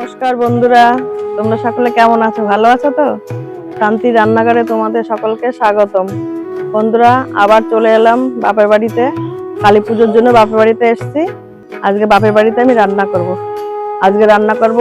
নমস্কার বন্ধুরা, তোমরা সকলে কেমন আছো? ভালো আছো তো? শান্তি রান্নাঘরে তোমাদের সকলকে স্বাগতম। বন্ধুরা, আবার চলে এলাম বাপের বাড়িতে। কালী পুজোর জন্য বাপের বাড়িতে এসেছি। আজকে বাপের বাড়িতে আমি রান্না করব। আজকে রান্না করব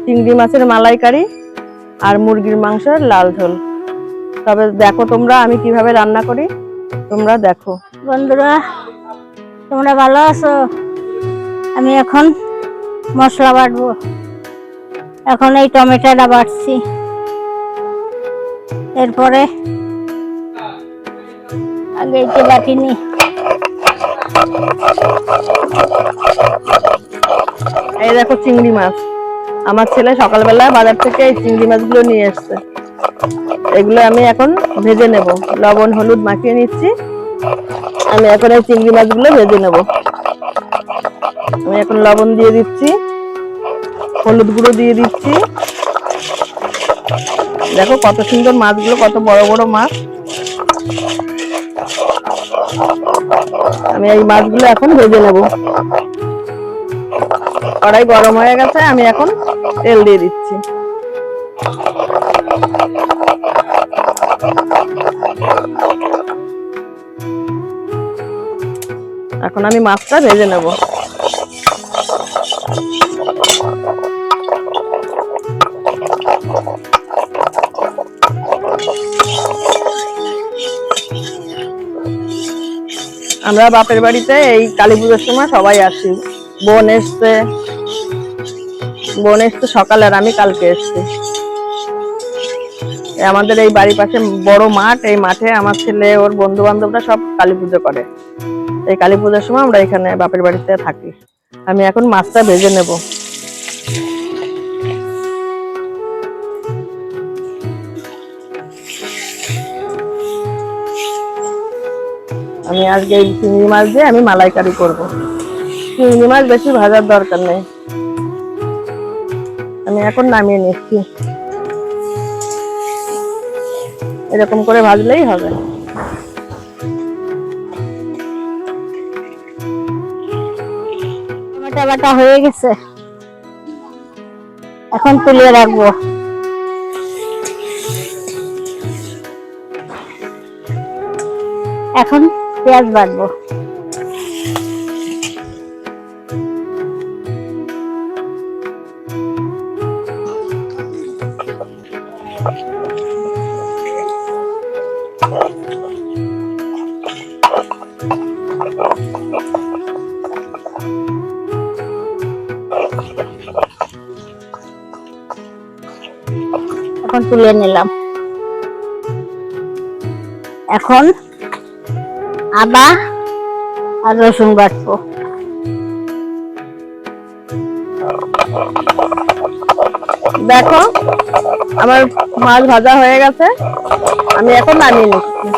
চিংড়ি মাছের মালাইকারি আর মুরগির মাংসের লাল ঝোল। তবে দেখো তোমরা আমি কিভাবে রান্না করি, তোমরা দেখো। বন্ধুরা, তোমরা ভালো আছো? আমি এখন মশলা বাটবো। এখন এই টমেটোটা বাটছি, এরপরে আগে এটি বাটিনি। এই দেখো চিংড়ি মাছ, আমার ছেলে সকালবেলা বাজার থেকে এই চিংড়ি মাছগুলো নিয়ে এসছে। এগুলো আমি এখন ভেজে নেব, লবণ হলুদ মাখিয়ে নিচ্ছি। আমি এখন এই চিংড়ি মাছগুলো ভেজে নেব। আমি এখন লবণ দিয়ে দিচ্ছি, হলুদ গুঁড়ো দিয়ে দিচ্ছি। দেখো কত সুন্দর মাছগুলো, কত বড় বড় মাছ। আমি এই মাছগুলো এখন ভেজে নেব। কড়াই গরম হয়ে গেছে, আমি এখন তেল দিয়ে দিচ্ছি। এখন আমি মাছটা ভেজে নেব। আমরা বাপের বাড়িতে এই কালী পুজোর সময় সবাই আসি। বোন এসছে সকালে, আর আমি কালকে এসছি। আমাদের এই বাড়ির পাশে বড় মাঠ, এই মাঠে আমার ছেলে ওর বন্ধু বান্ধবরা সব কালী পুজো করে। এই কালী পুজোর সময় আমরা এখানে বাপের বাড়িতে থাকি। আমি এখন মাছটা ভেজে নেব। আমি আজকে এই চিংড়ি মাছ দিয়ে আমি মালাইকারি করব। চিংড়ি মাছ বেশি ভাজার দরকার নেই, আমি এখন নামিয়ে নিচ্ছি। এরকম করে ভাজলেই হবে। টমেটো বাটা হয়ে গেছে, এখন তুলে রাখবো। এখন পেঁয়াজ বাটবো। এখন তুলে নিলাম। এখন আদা আর রসুন বাটবো। দেখো আমার মাছ ভাজা হয়ে গেছে, আমি এখন নামিয়ে নিচ্ছি।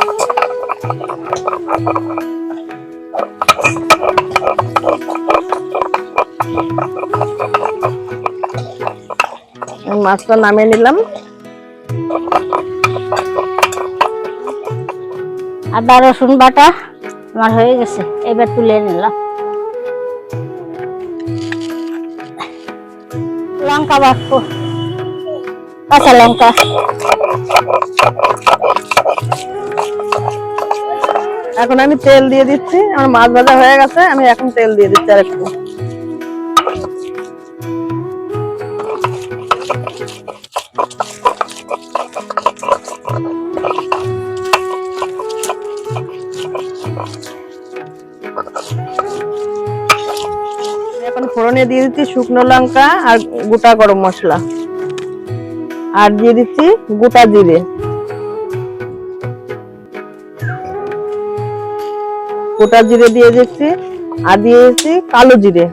মাছটা নামিয়ে নিলাম। আদা রসুন বাটা আমার হয়ে গেছে, এবার তুলে নিলাম। লঙ্কা বাটবো, কাঁচা লঙ্কা। এখন আমি তেল দিয়ে দিচ্ছি। আমার মাছ ভাজা হয়ে গেছে, আমি এখন তেল দিয়ে দিচ্ছি আর একটু। এখন ফোড়নে দিয়ে দিচ্ছি শুকনো লঙ্কা আর গোটা গরম মশলা, আর দিয়ে দিচ্ছি গোটা জিরে। গোটা জিরে দিয়ে দিচ্ছি, আর দিয়ে দিচ্ছি কালো জিরে।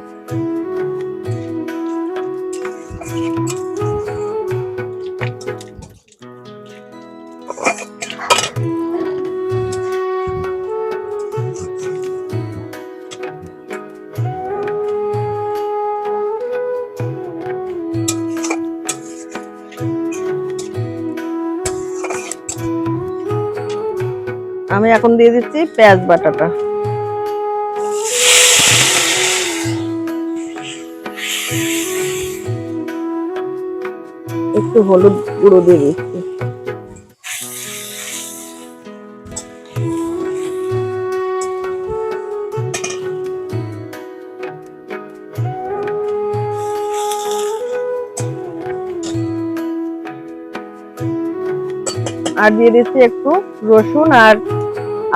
আমি এখন দিয়ে দিচ্ছি পেঁয়াজ বাটাটা। একটু হলুদ গুঁড়ো দিয়ে দিচ্ছি। আর দিয়ে দিচ্ছি একটু রসুন আর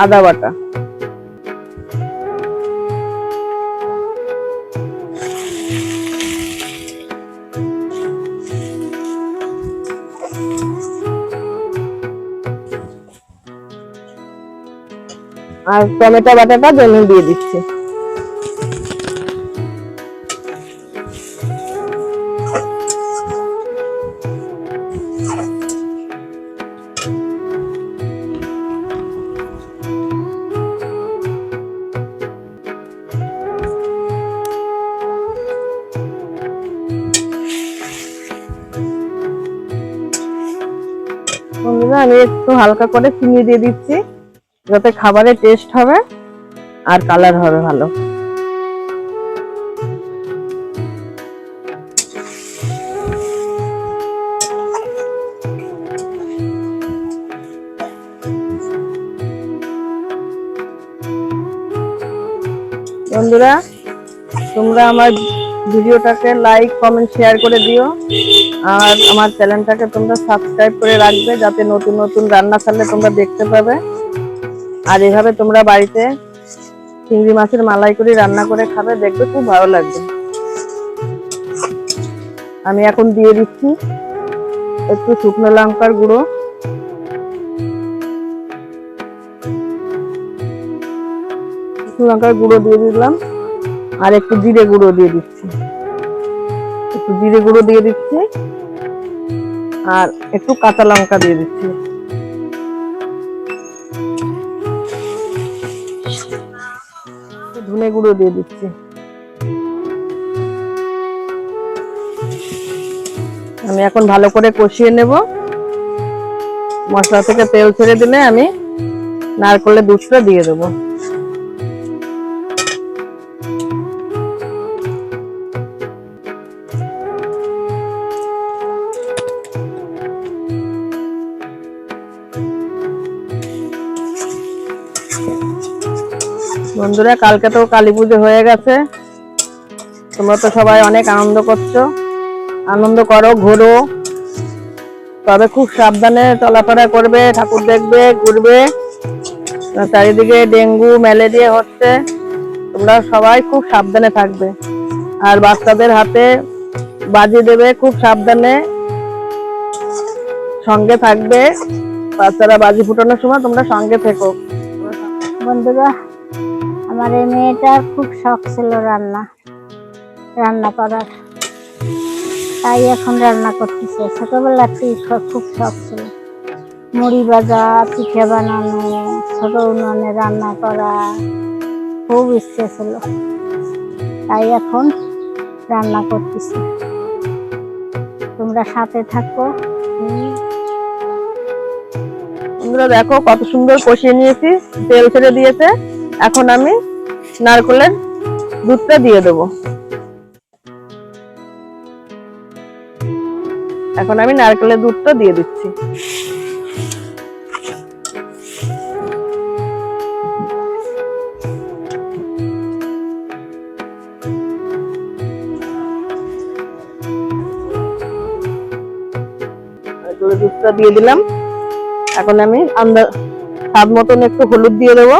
আদা বাটা। আর টমেটো বাটাটা জন্য দিয়ে দিচ্ছি। বন্ধুরা আমি একটু হালকা করে চিনি দিয়ে দিচ্ছি, যাতে খাবারের টেস্ট হবে আর কালার হবে ভালো। বন্ধুরা তোমরা আমার ভিডিওটাকে লাইক কমেন্ট শেয়ার করে দিও, আর আমার চ্যানেলটাকে তোমরা সাবস্ক্রাইব করে রাখবে, যাতে নতুন নতুন রান্না ছাড়লে তোমরা দেখতে পাবে। আর এভাবে তোমরা বাড়িতে চিংড়ি মাছের মালাইকারি রান্না করে খাবে, দেখবে খুব ভালো লাগবে। আমি এখন দিয়ে দিচ্ছি একটু শুকনো লঙ্কার গুঁড়ো, শুকনো লঙ্কার গুঁড়ো দিয়ে দিলাম, আর একটু জিরে গুঁড়ো দিয়ে দিচ্ছি, একটু জিরে গুঁড়ো দিয়ে দিচ্ছি, আর একটু কাঁচা লঙ্কা দিয়ে দিচ্ছি। ধনে গুঁড়ো দিয়ে দিচ্ছি। আমি এখন ভালো করে কষিয়ে নেব। মশলা থেকে তেল ছেড়ে দিলে আমি নারকেলের দুধটা দিয়ে দেবো। বন্ধুরা কালকে তো কালী পুজো হয়ে গেছে, তোমরা তো সবাই অনেক আনন্দ করছো, আনন্দ করো, ঘোরো, তবে খুব সাবধানে চলাফেরা করবে, ঠাকুর দেখবে, ঘুরবে। চারিদিকে ডেঙ্গু ম্যালেরিয়া হচ্ছে, তোমরা সবাই খুব সাবধানে থাকবে। আর বাচ্চাদের হাতে বাজি দেবে, খুব সাবধানে সঙ্গে থাকবে। বাচ্চারা বাজি ফুটানোর সময় তোমরা সঙ্গে থেকো। বন্ধুরা আমার এই মেয়েটার খুব শখ ছিল রান্না করার, তাই এখন রান্না করতেছে। ছোটবেলা থেকে খুব শখ ছিল মুড়ি ভাজা, পিঠে বানানো, ছোট উনুনে রান্না করা, খুব ইচ্ছে ছিল, তাই এখন রান্না করতেছি। তোমরা সাথে থাকো। বন্ধুরা দেখো কত সুন্দর কষিয়ে নিয়েছি, তেল ছেড়ে দিয়েছে। এখন আমি নারকেলের দুধটা দিয়ে দেবো। এখন আমি নারকেলের দুধটা দিয়ে দিচ্ছি। দুধটা দিয়ে দিলাম। এখন আমি স্বাদ মতন একটু হলুদ দিয়ে দেবো,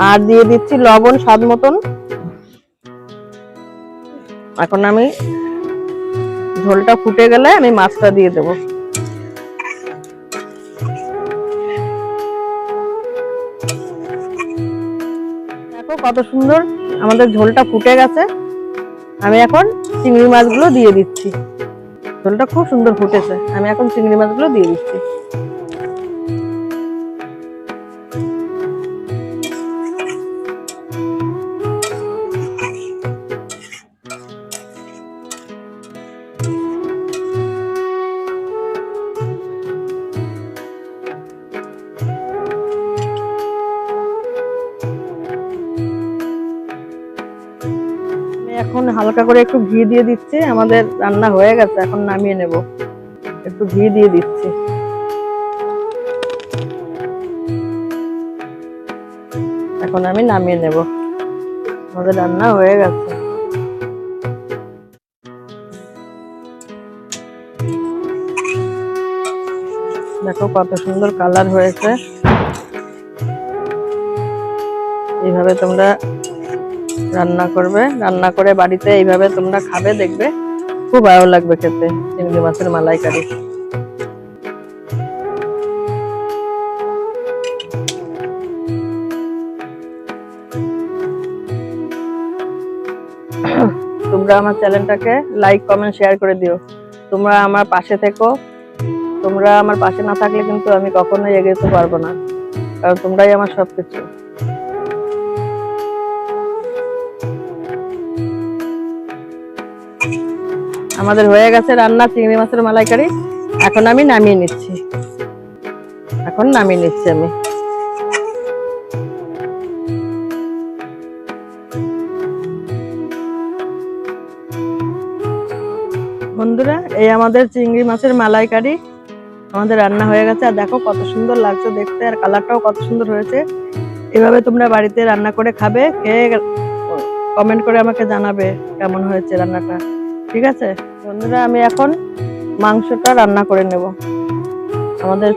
আর দিয়ে দিচ্ছি লবণ স্বাদ মতন। এখন আমি ঝোলটা ফুটে গেলে আমি মাছটা দিয়ে দেবো। দেখো কত সুন্দর আমাদের ঝোলটা ফুটে গেছে। আমি এখন চিংড়ি মাছগুলো দিয়ে দিচ্ছি। ঝোলটা খুব সুন্দর ফুটেছে, আমি এখন চিংড়ি মাছগুলো দিয়ে দিচ্ছি। এখন হালকা করে একটু ঘি দিয়ে দিচ্ছি। আমাদের রান্না হয়ে গেছে, এখন নামিয়ে নেব। একটু ঘি দিয়ে দিচ্ছি। এখন আমি নামিয়ে নেব, আমাদের রান্না হয়ে গেছে। দেখো কত সুন্দর কালার হয়েছে। এইভাবে তোমরা রান্না করবে, রান্না করে বাড়িতে এইভাবে তোমরা খাবে, দেখবে খুব ভালো লাগবে খেতে চিংড়ি মাছের মালাইকারি। তোমরা আমার চ্যানেলটাকে লাইক কমেন্ট শেয়ার করে দিও। তোমরা আমার পাশে থেকো। তোমরা আমার পাশে না থাকলে কিন্তু আমি কখনোই এগোতে পারবো না, কারণ তোমরাই আমার সবকিছু। আমাদের হয়ে গেছে রান্না চিংড়ি মাছের মালাইকারি। এখন আমি নামিয়ে নিচ্ছি। আমি বন্ধুরা, এই আমাদের চিংড়ি মাছের মালাইকারি আমাদের রান্না হয়ে গেছে। আর দেখো কত সুন্দর লাগছে দেখতে, আর কালারটাও কত সুন্দর হয়েছে। এভাবে তোমরা বাড়িতে রান্না করে খাবে, খেয়ে কমেন্ট করে আমাকে জানাবে কেমন হয়েছে রান্নাটা। ঠিক আছে বন্ধুরা, আমি এখন মাংসটা রান্না করে নেব। আমাদের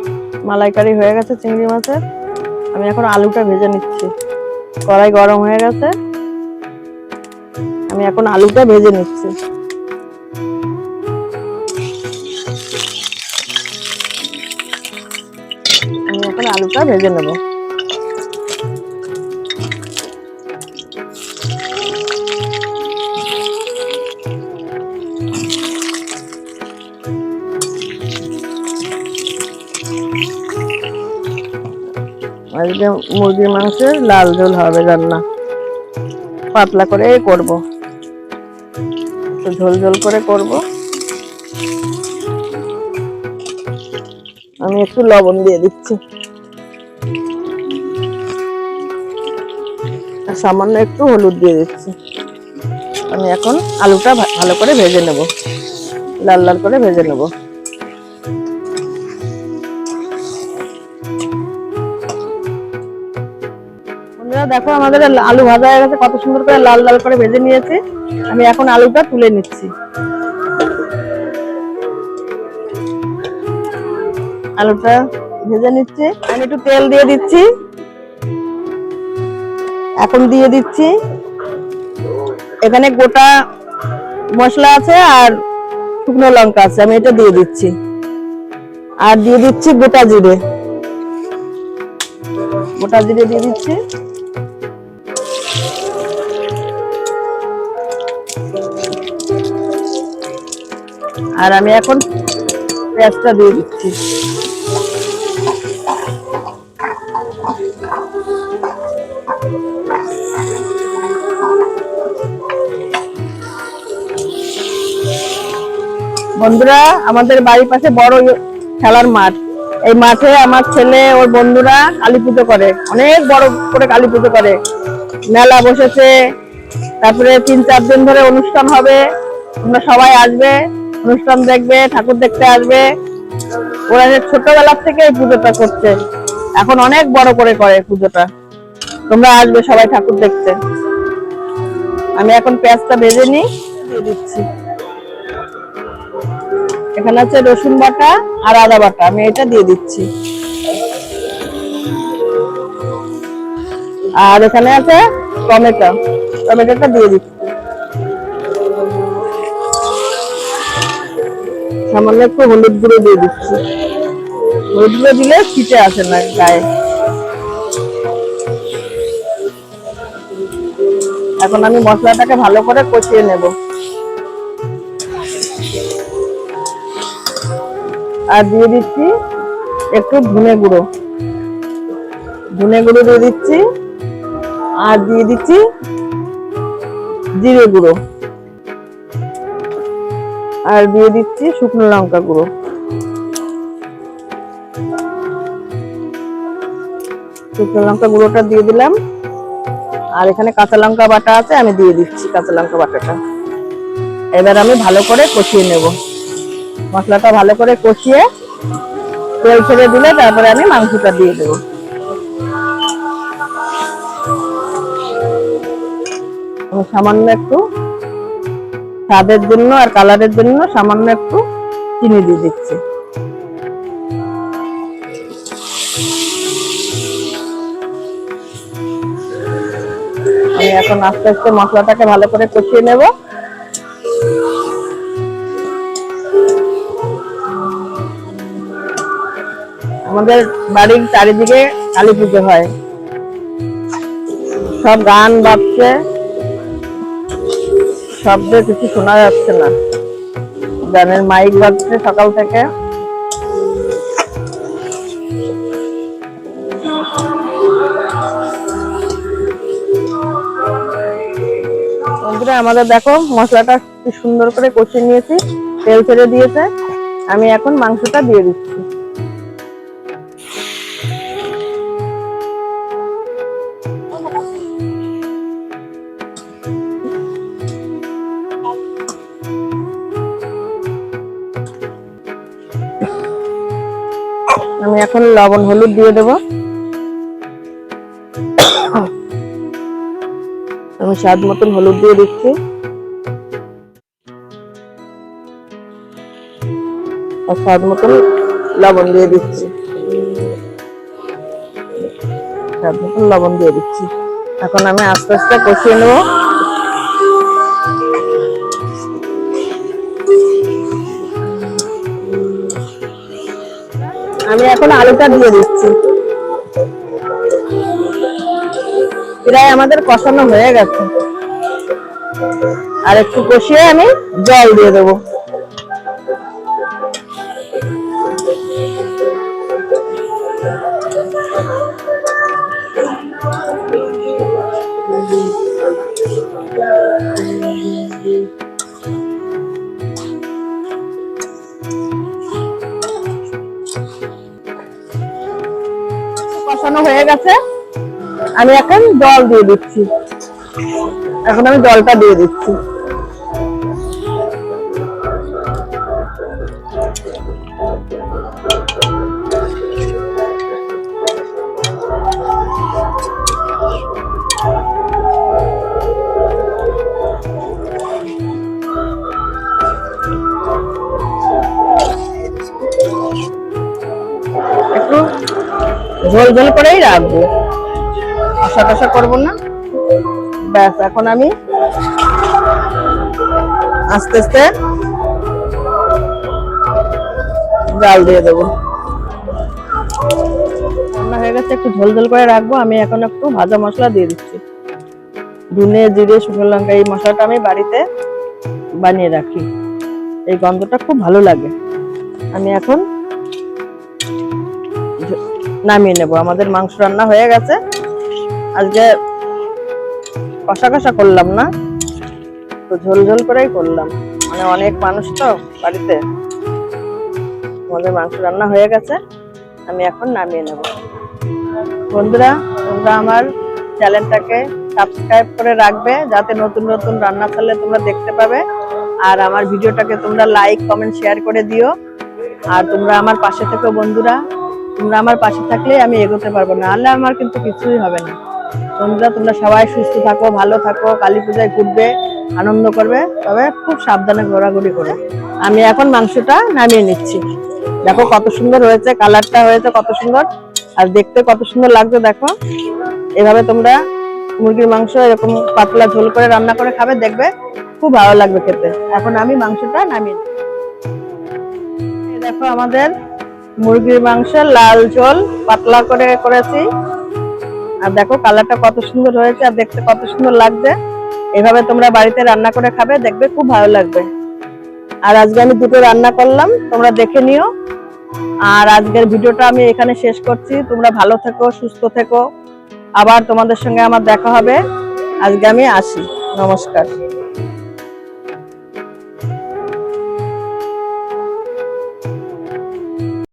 মালাইকারি হয়ে গেছে চিংড়ি মাছের। আমি এখন আলুটা ভেজে নিচ্ছি। কড়াই গরম হয়ে গেছে, আমি এখন আলুটা ভেজে নিচ্ছি। আমি এখন আলুটা ভেজে নেব। আজকে মুরগির মাংসের লাল ঝোল হবে রান্না, পাতলা করে করব, একটু ঝোল ঝোল করে করব। আমি একটু লবণ দিয়ে দিচ্ছি, আর সামান্য একটু হলুদ দিয়ে দিচ্ছি। আমি এখন আলুটা ভালো করে ভেজে নেব, লাল লাল করে ভেজে নেব। বন্ধুরা দেখো, আমাদের আলু ভাজা হয়ে গেছে, কত সুন্দর করে লাল লাল করে ভেজে নিয়েছি। আমি এখন আলুটা তুলে নিচ্ছি। আলুটা ভেজে নিচ্ছি। আমি একটু তেল দিয়ে দিচ্ছি। এখন দিয়ে দিচ্ছি এখানে গোটা মশলা আছে আর শুকনো লঙ্কা আছে, আমি এটা দিয়ে দিচ্ছি। আর দিয়ে দিচ্ছি গোটা জিরে দিয়ে দিচ্ছি। আর আমি এখন পেঁয়াজটা দিয়ে দিচ্ছি। বন্ধুরা, আমাদের বাড়ির পাশে বড় খেলার মাঠ। এই মাঠে আমার ছেলে ওর বন্ধুরা কালী পুজো করে, অনেক বড় করে কালী পুজো করে। মেলা বসেছে, তারপরে 3-4 দিন ধরে অনুষ্ঠান হবে। তোমরা সবাই আসবে, অনুষ্ঠান দেখবে, ঠাকুর দেখতে আসবে। ওরা ছোটবেলার থেকে এই পুজোটা করছে, এখন অনেক বড় করে করে পুজোটা। তোমরা আসবে সবাই ঠাকুর দেখতে। আমি এখন পেঁয়াজটা ভেজে নিই, দিয়ে দিচ্ছি। এখানে আছে রসুন বাটা আর আদা বাটা, আমি এটা দিয়ে দিচ্ছি। আর এখানে আছে টমেটোটা দিয়ে দিচ্ছি। সামান্য একটু হলুদ গুঁড়ো দিয়ে দিচ্ছি। হলুদ গুঁড়ো দিলে ছিটে আসে না গায়ে। এখন আমি মশলাটাকে ভালো করে কষিয়ে নেব। আর দিয়ে দিচ্ছি একটু ধনে গুঁড়ো দিয়ে দিচ্ছি। আর দিয়ে দিচ্ছি জিরে গুঁড়ো। আর দিয়ে দিচ্ছি শুকনো লঙ্কা গুঁড়ো। শুকনো লঙ্কা গুঁড়োটা দিয়ে দিলাম। আর এখানে কাঁচা লঙ্কা বাটা আছে, আমি দিয়ে দিচ্ছি কাঁচা লঙ্কা বাটাটা। এবার আমি ভালো করে কষিয়ে নেব। মশলাটা ভালো করে কষিয়ে তেল ছেড়ে দিলে তারপরে আমি মাংসটা দিয়ে দেবো। আমি সামান্য একটু স্বাদের জন্য আর কালারের জন্য সামান্য একটু চিনি দিয়ে দিচ্ছি। আমি এখন আস্তে আস্তে মশলাটাকে ভালো করে কষিয়ে নেব। আমাদের বাড়ির চারিদিকে কালী পুজো হয়, সব গান বাজছে, শব্দে কিছু শোনা যাচ্ছে না, গানের মাইক বাজছে সকাল থেকে। বন্ধুরা আমাদের দেখো মশলাটা কি সুন্দর করে কষিয়ে নিয়েছি, তেল ছেড়ে দিয়েছে। আমি এখন মাংসটা দিয়ে দিচ্ছি। আমি এখন লবণ হলুদ দিয়ে দেব। আমি স্বাদ মতন হলুদ দিয়ে দিচ্ছি, আর স্বাদ মতন লবণ দিয়ে দিচ্ছি, স্বাদ মতন লবণ দিয়ে দিচ্ছি। এখন আমি আস্তে আস্তে কষিয়ে নেব। আমি এখন আলুটা দিয়ে দিচ্ছি। প্রায় আমাদের কষানো হয়ে গেছে, আর একটু কষিয়ে আমি জল দিয়ে দেবো। কষানো হয়ে গেছে, আমি এখন জল দিয়ে দিচ্ছি। এখন আমি জলটা দিয়ে দিচ্ছি। একটু ঝোল ঝোল করেই রাখবো, কষা কষা করবো না। ব্যাস, এখন আমি আস্তে আস্তে জাল দিয়ে দেবো। রান্না হয়ে গেছে, একটু ঝোল ঝোল করে রাখবো। আমি এখন একটু ভাজা মশলা দিয়ে দিচ্ছি, ধনে জিরে শুকনো লঙ্কা। এই মশলাটা আমি বাড়িতে বানিয়ে রাখি, এই গন্ধটা খুব ভালো লাগে। আমি এখন নামিয়ে নেব। আমাদের মাংস রান্না হয়ে গেছে। আজকে কষা কষা করলাম না, তো ঝোল ঝোল করেই করলাম, মানে অনেক মানুষ তো বাড়িতে। আমাদের মাংস রান্না হয়ে গেছে, আমি এখন নামিয়ে নেব। বন্ধুরা তোমরা আমার চ্যানেলটাকে সাবস্ক্রাইব করে রাখবে, যাতে নতুন নতুন রান্না করলে তোমরা দেখতে পাবে। আর আমার ভিডিওটাকে তোমরা লাইক কমেন্ট শেয়ার করে দিও। আর তোমরা আমার পাশে থেকো বন্ধুরা, তোমরা আমার পাশে থাকলেই আমি এগোতে পারবো, না হলে আমার কিন্তু কিছুই হবে না। বন্ধুরা তোমরা সবাই সুস্থ থাকো, ভালো থাকো, কালী পূজায় ঘুরবে, আনন্দ করবে, তবে খুব সাবধানে ঘোরাঘুরি করে। আমি এখন মাংসটা নামিয়ে নিচ্ছি। দেখো কত সুন্দর হয়েছে, কালারটা হয়েছে কত সুন্দর, আর দেখতে কত সুন্দর লাগছে। দেখো এভাবে তোমরা মুরগির মাংস এরকম পাতলা ঝোল করে রান্না করে খাবে, দেখবে খুব ভালো লাগবে খেতে। এখন আমি মাংসটা নামিয়ে নিচ্ছি। দেখো আমাদের মুরগির মাংস লাল ঝোল পাতলা করে করেছি, আর দেখো কালারটা কত সুন্দর হয়েছে, আর দেখতে কত সুন্দর লাগছে। এভাবে তোমরা বাড়িতে রান্না করে খাবে, দেখবে খুব ভালো লাগবে। আর আজকে আমি দুটো রান্না করলাম, তোমরা দেখে নিও। আর আজকের ভিডিওটা আমি এখানে শেষ করছি। তোমরা ভালো থেকো, সুস্থ থেকো, আবার তোমাদের সঙ্গে আমার দেখা হবে। আজকে আমি আসি, নমস্কার।